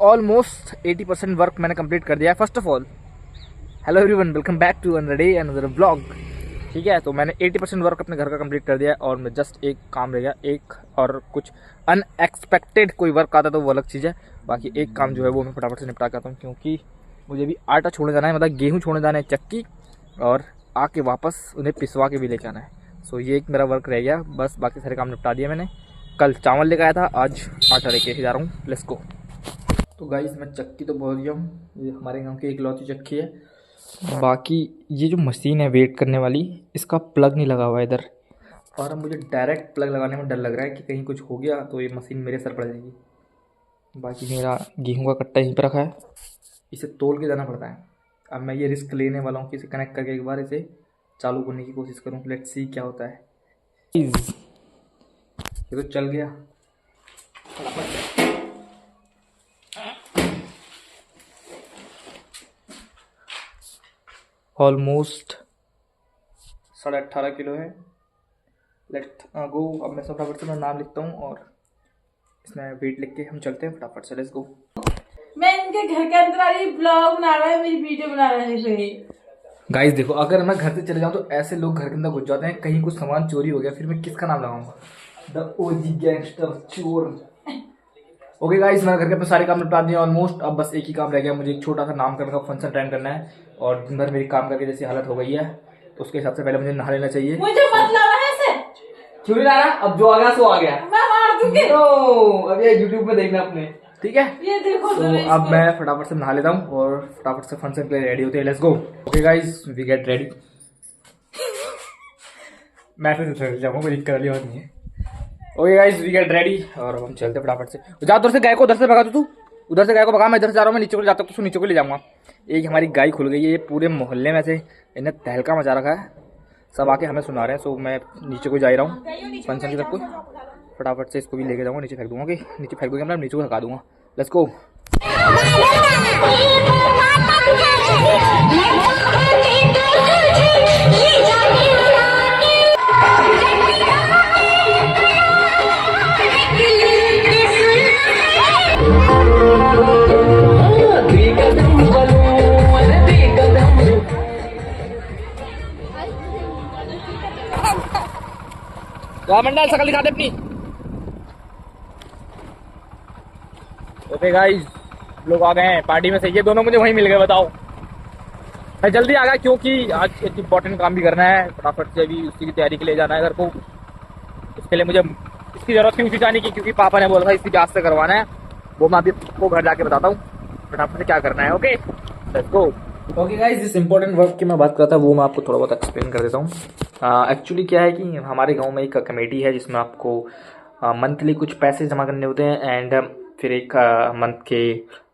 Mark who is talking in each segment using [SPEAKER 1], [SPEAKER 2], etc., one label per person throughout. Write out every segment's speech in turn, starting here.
[SPEAKER 1] Almost 80% work मैंने complete कर दिया है। First of all hello everyone, welcome back to another day another blog. ठीक है, तो मैंने 80% वर्क अपने घर का कंप्लीट कर दिया है और मैं जस्ट एक काम रह गया, एक और कुछ अनएक्सपेक्टेड कोई वर्क आता तो वो अलग चीज़ है। बाकी एक काम जो है वो मैं फटाफट से निपटा के आता हूँ, क्योंकि मुझे भी आटा छोड़ने जाना है, मतलब गेहूँ छोड़ने जाना है चक्की, और आके वापस उन्हें पिसवा के भी लेके आना है। सो ये एक मेरा वर्क रह गया, बस बाकी सारे काम निपटा दिया मैंने। कल चावल लेकर आया था, आज आटा लेके जा रहा हूँ। Let's go. तो गाइस मैं चक्की तो पहुँच गया हूँ, ये हमारे गांव की इकलौती चक्की है। बाकी ये जो मशीन है वेट करने वाली, इसका प्लग नहीं लगा हुआ है इधर, और अब मुझे डायरेक्ट प्लग लगाने में डर लग रहा है कि कहीं कुछ हो गया तो ये मशीन मेरे सर पड़ जाएगी। बाकी मेरा गेहूं का कट्टा यहीं पर रखा है, इसे तोल के जाना पड़ता है। अब मैं ये रिस्क लेने वाला हूँ कि इसे कनेक्ट करके एक बार इसे चालू करने की कोशिश करूँ। लेट्स सी क्या होता है। ये तो चल गया। ऑलमोस्ट 18.5 किलो है। Let go. अब मैं फटाफट से मैं नाम लिखता हूँ और इसमें वेट लिख के हम चलते हैं फटाफट से। Let's go.
[SPEAKER 2] मैं इनके घर के अंदर आ रही, ब्लॉग बना रहा है, मेरी वीडियो बना रहा है।
[SPEAKER 1] गाइस देखो, अगर मैं घर से चले जाऊँ तो ऐसे लोग घर के अंदर घुस जाते हैं, कहीं कुछ सामान चोरी हो गया फिर मैं किसका नाम लगाऊंगा? द ओजी गैंगस्टर चोर। ओके गाइस, मैंने घर के सारे काम निपटा दिए ऑलमोस्ट। अब बस एक ही काम रह गया, मुझे एक छोटा सा नामकरण का फंक्शन अटेंड करना है, और दिन भर मेरी काम करके जैसी हालत हो गई है तो उसके हिसाब से पहले मुझे नहा लेना चाहिए।
[SPEAKER 2] मुझे मत लाना है ऐसे।
[SPEAKER 1] क्यों नहीं लाना? अब जो आ गया सो आ गया।
[SPEAKER 2] मैं मार दूंगी।
[SPEAKER 1] अब ये यूट्यूब पे देखना अपने, ठीक है?
[SPEAKER 2] ये देखो
[SPEAKER 1] तो अब मैं फटाफट से नहा लेता हूँ और फटाफट से फंक्शन के लिए रेडी होते हैं। Let's go. Okay guys, we get ready. मैं फिर चल जाऊंगा, कोई दिक्कत वाली बात नहीं है। Okay guys, we get ready और हम चलते फटाफट से। जा उधर से गाय को, उधर से भगा तू, उधर से गाय को भगा। मैं इधर से जा रहा हूँ, मैं नीचे को जाता हूँ तो नीचे को ले जाऊंगा। एक हमारी गाय खुल गई है, ये पूरे मोहल्ले में से इन्हें तहलका मचा रखा है, सब आके हमें सुना रहे हैं। सो मैं नीचे को जा रहा हूँ फंक्शन की तरफ को, फटाफट से इसको भी लेके जाऊंगा, नीचे फेंक दूंगा। ओके, नीचे फेंक दूंगा, मतलब नीचे को हटा दूंगा। Let's go. मंडल शकल दिखा दे अपनी। ओके गाइस, लोग आ गए हैं पार्टी में से, ये दोनों मुझे वहीं मिल गए। बताओ, मैं जल्दी आ गया क्योंकि आज एक इम्पोर्टेंट काम भी करना है, फटाफट से अभी उसी की तैयारी के लिए जाना है घर को। इसके लिए मुझे इसकी जरूरत थी उसी जाने की, क्योंकि पापा ने बोला था इसकी जांच से करवाना है। वो मैं अभी आपको घर जाके बताता हूँ फटाफट से क्या करना है। Okay let's go. Okay guys, जिस इंपॉर्टेंट वर्क की मैं बात करता था वो मैं आपको थोड़ा बहुत एक्सप्लेन कर देता हूँ। एक्चुअली क्या है कि हमारे गांव में एक कमेटी है जिसमें आपको मंथली कुछ पैसे जमा करने होते हैं, एंड फिर एक मंथ के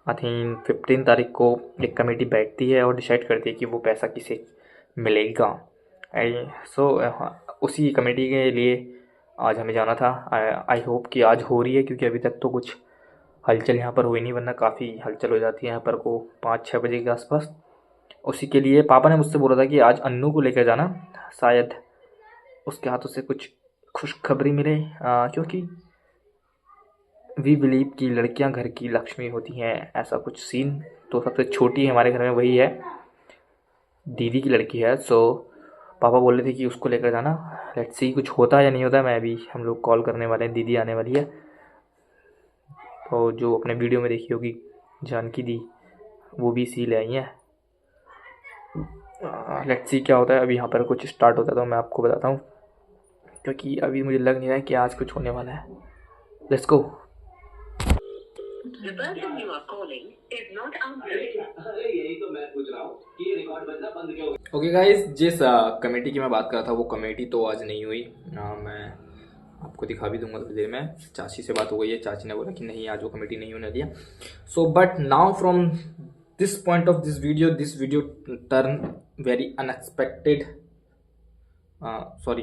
[SPEAKER 1] आई थिंक 15 तारीख को एक कमेटी बैठती है और डिसाइड करती है कि वो पैसा किसे मिलेगा। सो उसी कमेटी के लिए आज हमें जाना था। आई होप कि आज हो रही है, क्योंकि अभी तक तो कुछ हलचल यहाँ पर हुई नहीं, वरना काफ़ी हलचल हो जाती है यहाँ पर को 5-6 बजे के आसपास। उसी के लिए पापा ने मुझसे बोला था कि आज अन्नू को लेकर जाना, शायद उसके हाथों से कुछ खुशखबरी मिले, क्योंकि वी बिलीव कि लड़कियां घर की लक्ष्मी होती हैं, ऐसा कुछ सीन। तो सबसे छोटी हमारे घर में वही है, दीदी की लड़की है। सो पापा बोल रहे थे कि उसको लेकर जाना। लेट्स सी कुछ होता है या नहीं होता। मैं अभी हम लोग कॉल करने वाले हैं, दीदी आने वाली है, तो जो अपने वीडियो में देखी होगी जानकी दी, वो भी इसी ले आई हैं। लेट्स सी क्या होता है। अभी यहाँ पर कुछ स्टार्ट होता है तो मैं आपको बताता हूँ, क्योंकि अभी मुझे लग नहीं रहा है कि आज कुछ होने वाला है। Let's go. ओके गाइस, जिस कमेटी की मैं बात कर रहा था वो कमेटी तो आज नहीं हुई। मैं आपको दिखा भी दूंगा थोड़ी देर में। चाची से बात हो गई है, चाची ने बोला कि नहीं आज वो कमेटी नहीं होने दिया। So but now from this point of this video turn very unexpected. Sorry,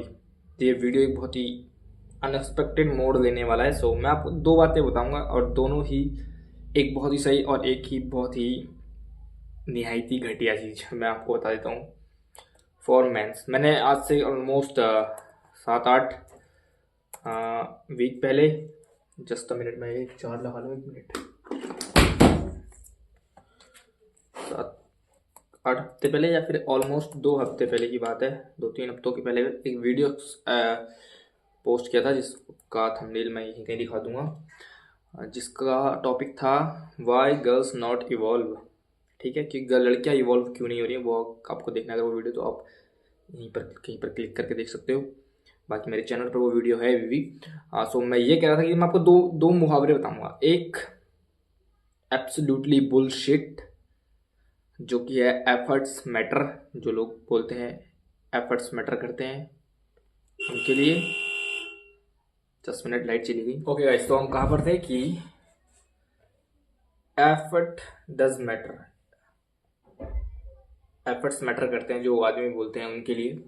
[SPEAKER 1] ये वीडियो एक बहुत ही अनएक्सपेक्टेड मोड लेने वाला है। सो मैं आपको दो बातें बताऊंगा, और दोनों ही एक बहुत ही सही और एक ही बहुत ही निहायती घटिया चीज़ मैं आपको बता देता हूँ। फॉर मेंस, मैंने आज से ऑलमोस्ट 7-8 वीक पहले, जस्ट अ मिनट में एक चार्ज लगा लो, 1 मिनट। 8 हफ्ते पहले या फिर ऑलमोस्ट 2 हफ्ते पहले की बात है, 2-3 हफ्तों के पहले एक वीडियो पोस्ट किया था जिसका थंबनेल मैं यहीं कहीं दिखा दूंगा, जिसका टॉपिक था वाई गर्ल्स नॉट इवॉल्व। ठीक है, कि लड़कियां इवॉल्व क्यों नहीं हो रही हैं, वो आपको देखना है अगर वो वीडियो तो आप यहीं पर कहीं पर क्लिक करके देख सकते हो। बाकी मेरे चैनल पर वो वीडियो है अभी भी। सो मैं ये कह रहा था कि मैं आपको दो मुहावरे बताऊंगा। एक एब्सोल्युटली बुलशिट जो कि है एफर्ट्स मैटर, जो लोग बोलते हैं एफर्ट्स मैटर करते हैं उनके लिए। 10 मिनट लाइट चली गई। ओके गाइस, तो हम कहाँ पर थे कि effort does matter, efforts matter करते हैं जो आदमी बोलते हैं उनके लिए।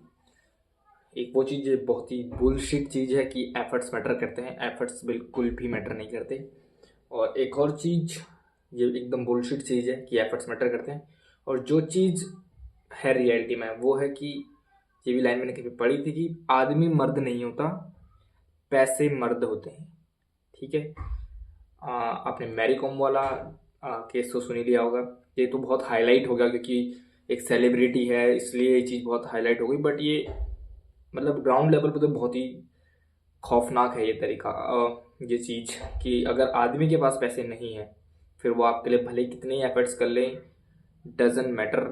[SPEAKER 1] एक वो चीज़ बहुत ही बुलशिट चीज़ है कि एफर्ट्स मैटर करते हैं, एफर्ट्स बिल्कुल भी मैटर नहीं करते। और एक और चीज़ ये एकदम बुलशिट चीज़ है कि एफर्ट्स मैटर करते हैं, और जो चीज़ है रियलिटी में वो है कि ये भी लाइन मैंने कहीं पढ़ी थी कि आदमी मर्द नहीं होता, पैसे मर्द होते हैं। ठीक है, आपने मैरी कॉम वाला केस तो सुन ही लिया होगा। ये तो बहुत हाईलाइट हो गया क्योंकि एक सेलिब्रिटी है इसलिए ये चीज़ बहुत हाईलाइट हो गई, बट ये मतलब ग्राउंड लेवल पे तो बहुत ही खौफनाक है ये तरीका, ये चीज़ कि अगर आदमी के पास पैसे नहीं है फिर वो आपके लिए भले कितने एफर्ट्स कर लें, डजंट मैटर।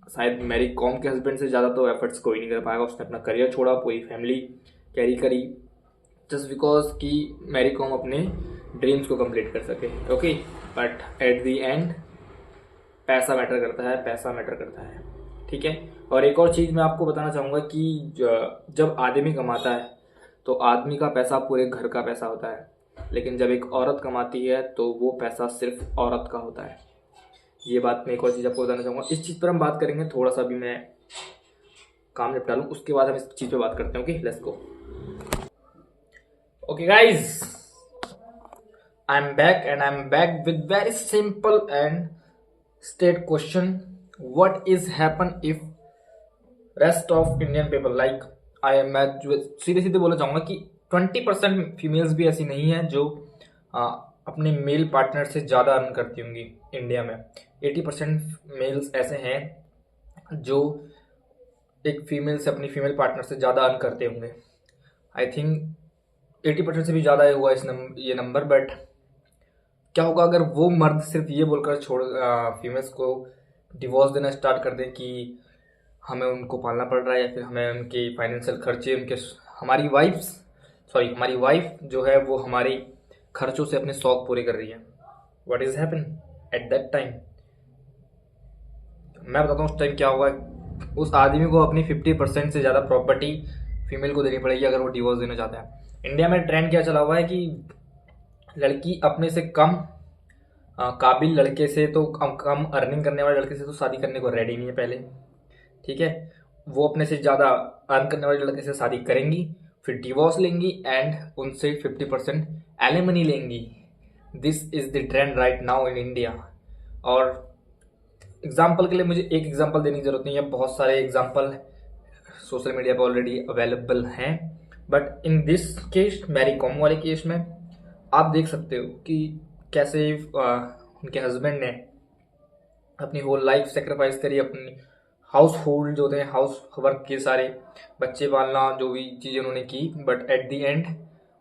[SPEAKER 1] शायद मैरी कॉम के हस्बैंड से ज़्यादा तो एफर्ट्स कोई नहीं कर पाएगा। उसने अपना करियर छोड़ा, पूरी फैमिली कैरी करी जस्ट बिकॉज कि मैरी कॉम अपने ड्रीम्स को कंप्लीट कर सके। Okay, but at the and पैसा मैटर करता है, पैसा मैटर करता है। ठीक है, और एक और चीज़ मैं आपको बताना चाहूँगा कि जब आदमी कमाता है तो आदमी का पैसा पूरे घर का पैसा होता है, लेकिन जब एक औरत कमाती है तो वो पैसा सिर्फ औरत का होता है। ये बात मैं एक और चीज़ आपको बताना चाहूँगा। इस चीज़ पर हम बात करेंगे, थोड़ा सा भी मैं काम निपटा लूँ उसके बाद हम इस चीज़ पे बात करते हैं। Okay, let's go. Okay guys, I am back and I am back with very simple and straight question. What is happen if rest of Indian people like मैं सीधे सीधे बोलना चाहूँगा कि 20% फीमेल्स भी ऐसी नहीं है जो अपने मेल पार्टनर से ज़्यादा अर्न करती होंगी इंडिया में। 80% मेल्स ऐसे हैं जो एक फीमेल से अपनी फीमेल पार्टनर से ज़्यादा अर्न करते होंगे। आई थिंक 80% से भी ज़्यादा हुआ ये नंबर। बट क्या होगा अगर वो मर्द सिर्फ ये बोलकर फीमेल्स को डिवोर्स देना स्टार्ट कर दें कि हमें उनको पालना पड़ रहा है या फिर हमें उनके फाइनेंशियल खर्चे हमारी वाइफ जो है वो हमारी खर्चों से अपने शौक पूरे कर रही है। What is happen at that time? मैं बताता हूँ उस टाइम क्या होगा। उस आदमी को अपनी 50% से ज़्यादा प्रॉपर्टी फीमेल को देनी पड़ेगी अगर वो डिवोर्स देना चाहता है। इंडिया में ट्रेंड क्या चला हुआ है कि लड़की अपने से कम काबिल लड़के से तो कम अर्निंग करने वाले लड़के से तो शादी करने को रेडी नहीं है पहले। ठीक है, वो अपने से ज़्यादा अर्न करने वाले लड़के से शादी करेंगी, फिर डिवोर्स लेंगी एंड उनसे 50% एलिमनी लेंगी। This is the trend right now in India. और एग्जाम्पल के लिए मुझे एक एग्जाम्पल देने की जरूरत नहीं है, बहुत सारे एग्जाम्पल सोशल मीडिया पर ऑलरेडी अवेलेबल हैं। But in this case, Mary Kom वाले केस में आप देख सकते हो कि कैसे उनके हस्बैंड ने अपनी होल लाइफ सेक्रीफाइस करी, अपनी हाउस होल्ड जो होते हैं हाउस वर्क के सारे बच्चे पालना जो भी चीज़ें उन्होंने की। But at the end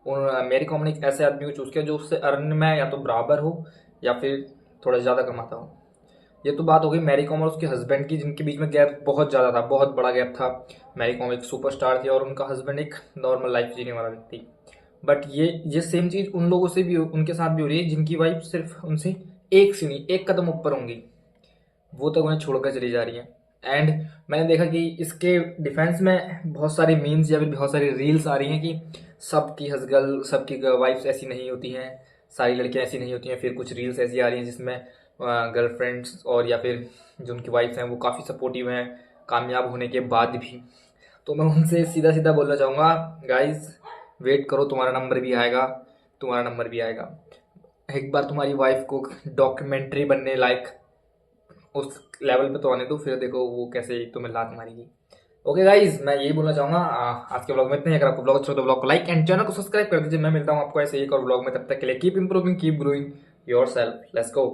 [SPEAKER 1] Mary Kom ने एक ऐसे आदमी को चूज़ किया जो उससे अर्न में या तो बराबर हो या फिर थोड़ा ज़्यादा कमाता हो। ये तो बात हो गई मैरी कॉम और उसके हस्बैंड की, जिनके बीच में गैप बहुत ज़्यादा था, बहुत बड़ा गैप था। मैरी कॉम एक सुपरस्टार थी और उनका हस्बैंड एक नॉर्मल लाइफ जीने वाला व्यक्ति। बट ये सेम चीज़ उन लोगों से भी उनके साथ भी हो रही है जिनकी वाइफ सिर्फ उनसे एक कदम ऊपर होंगी, वो तक उन्हें छोड़कर चली जा रही है। एंड मैंने देखा कि इसके डिफेंस में बहुत सारी मीम्स या फिर बहुत सारी रील्स आ रही हैं कि सबकी वाइफ्स ऐसी नहीं होती हैं, सारी लड़कियां ऐसी नहीं होती हैं। फिर कुछ रील्स ऐसी आ रही हैं जिसमें गर्लफ्रेंड्स और या फिर जो उनकी वाइफ्स हैं वो काफ़ी सपोर्टिव हैं कामयाब होने के बाद भी। तो मैं उनसे सीधा सीधा बोलना चाहूँगा, गाइज वेट करो, तुम्हारा नंबर भी आएगा। एक बार तुम्हारी वाइफ को डॉक्यूमेंट्री बनने लायक उस लेवल पे तो आने दो, फिर देखो वो कैसे तुम्हें लात मारेगी। ओके गाइज, मैं यही बोलना चाहूँगा। आज के ब्लॉग में इतना ही। अगर आपको ब्लॉग अच्छा हो तो ब्लॉग को लाइक एंड चैनल को सब्सक्राइब कर दीजिए। मैं मिलता हूँ आपको ऐसे एक और ब्लॉग में, तब तक के लिए keep improving, keep growing yourself. Let's go.